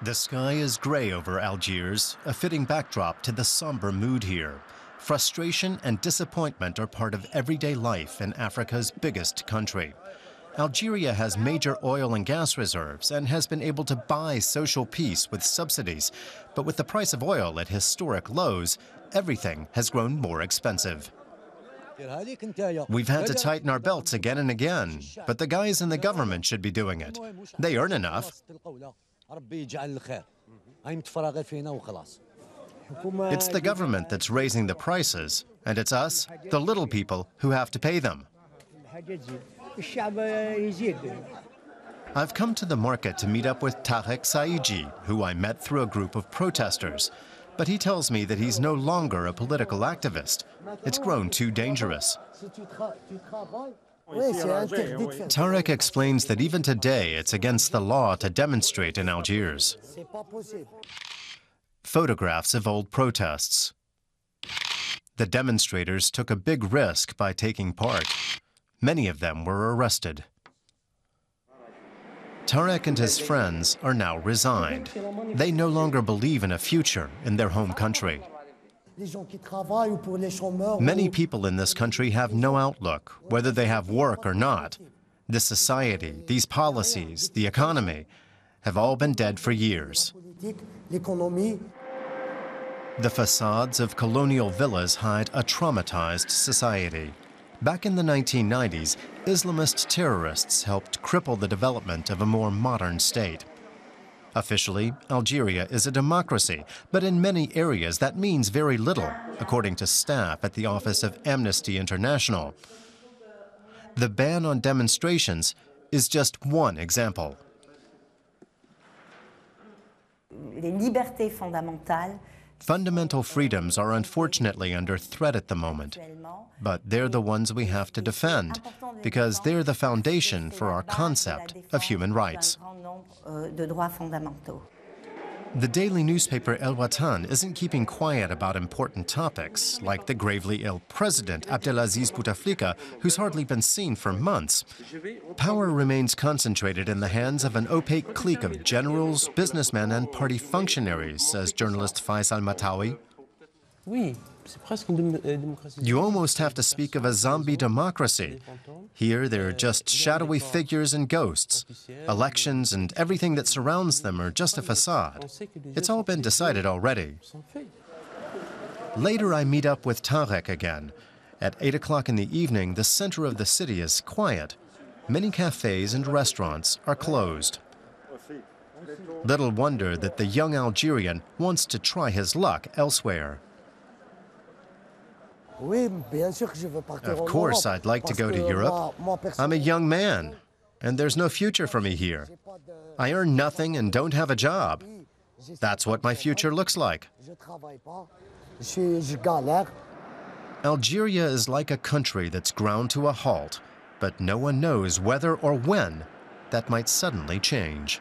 The sky is gray over Algiers, a fitting backdrop to the somber mood here. Frustration and disappointment are part of everyday life in Africa's biggest country. Algeria has major oil and gas reserves and has been able to buy social peace with subsidies. But with the price of oil at historic lows, everything has grown more expensive. We've had to tighten our belts again and again, but the guys in the government should be doing it. They earn enough. It's the government that's raising the prices, and it's us, the little people, who have to pay them. I've come to the market to meet up with Tarek Saïdji, who I met through a group of protesters. But he tells me that he's no longer a political activist. It's grown too dangerous. Tarek explains that even today it's against the law to demonstrate in Algiers. Photographs of old protests. The demonstrators took a big risk by taking part. Many of them were arrested. Tarek and his friends are now resigned. They no longer believe in a future in their home country. Many people in this country have no outlook, whether they have work or not. This society, these policies, the economy, have all been dead for years. The facades of colonial villas hide a traumatized society. Back in the 1990s, Islamist terrorists helped cripple the development of a more modern state. Officially, Algeria is a democracy, but in many areas that means very little, according to staff at the Office of Amnesty International. The ban on demonstrations is just one example. Fundamental freedoms are unfortunately under threat at the moment, but they're the ones we have to defend, because they're the foundation for our concept of human rights. The daily newspaper El Watan isn't keeping quiet about important topics, like the gravely ill president, Abdelaziz Bouteflika, who's hardly been seen for months. Power remains concentrated in the hands of an opaque clique of generals, businessmen, and party functionaries, says journalist Faisal Matawi. You almost have to speak of a zombie democracy. Here, there are just shadowy figures and ghosts. Elections and everything that surrounds them are just a facade. It's all been decided already. Later, I meet up with Tarek again. At 8 o'clock in the evening, the center of the city is quiet. Many cafes and restaurants are closed. Little wonder that the young Algerian wants to try his luck elsewhere. Of course, I'd like to go to Europe. I'm a young man, and there's no future for me here. I earn nothing and don't have a job. That's what my future looks like. Algeria is like a country that's ground to a halt, but no one knows whether or when that might suddenly change.